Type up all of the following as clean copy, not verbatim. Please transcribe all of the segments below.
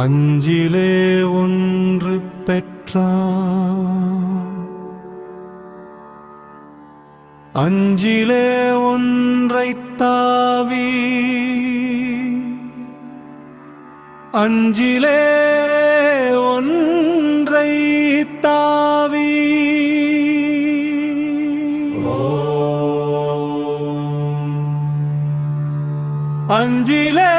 அஞ்சிலே ஒன்று பெற்றான், அஞ்சிலே ஒன்றைத் தாவி, அஞ்சிலே ஒன்றைத் தாவி, அஞ்சிலே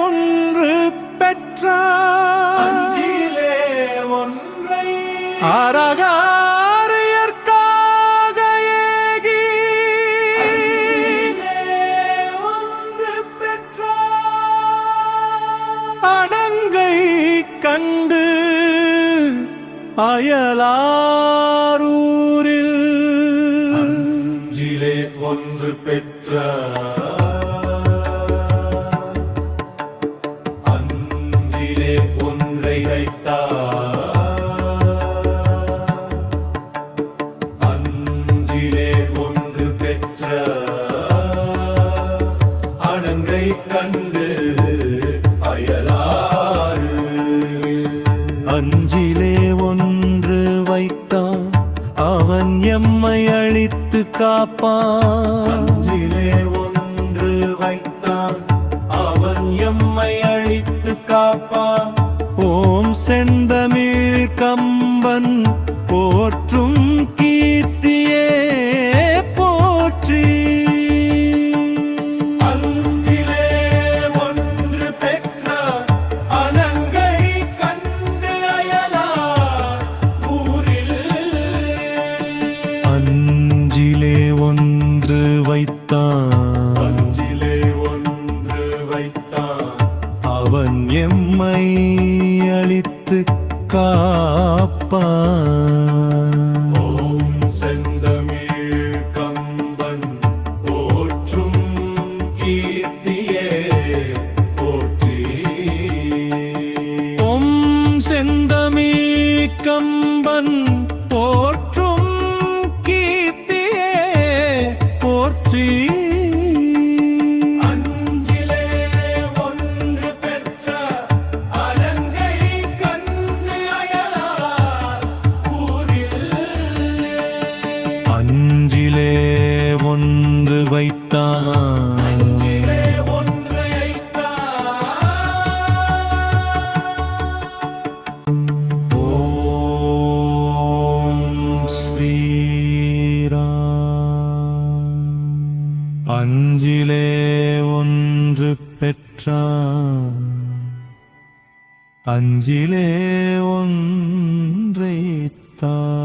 ஒன்று பெற்றான், அஞ்சிலே ஒன்றை ஆரகாரியற்காக ஏகி, ஒன்று பெற்றான், அடங்கை கண்டு அயலாரூரில், அஞ்சிலே ஒன்று பெற்றான், அஞ்சிலே ஒன்றை வைத்தான், அஞ்சிலே ஒன்று பெற்றான், அடங்கை கண்டு அயலாறு, அஞ்சிலே ஒன்று வைத்தான், அவன் எம்மை அழித்து காப்பான், அஞ்சிலே ஒன்று வைத்தான், அவன் எம்மை அழித்து காப்பான், ஓம் செந்தமிழ் கம்பன் போற்றும் கீர்த்தியே போற்றி. அஞ்சிலே ஒன்று பெற்றான், அனங்கை கண்டு அயலார் ஊரில், அஞ்சிலே ஒன்று வைத்தான், அஞ்சிலே ஒன்று வைத்தான், அவன் எம்மை அழித்து காப்பான். ஓம் செந்தமிழ் கம்பன் போற்றும் கீர்த்தியே போற்றி. ஓம் செந்தமிழ் கம்பன் போற்றும் கீர்த்தியே போற்றி. அஞ்சிலே ஒன்று பெற்ற அலங்கை கண்டு அயலார் ஊரில், அஞ்சிலே ஒன்று வைத்தான், அஞ்சிலே ஒன்று வைத்தான். ஓம் ஸ்ரீராம். அஞ்சிலே ஒன்று பெற்றான், அஞ்சிலே ஒன்றைத் தான்.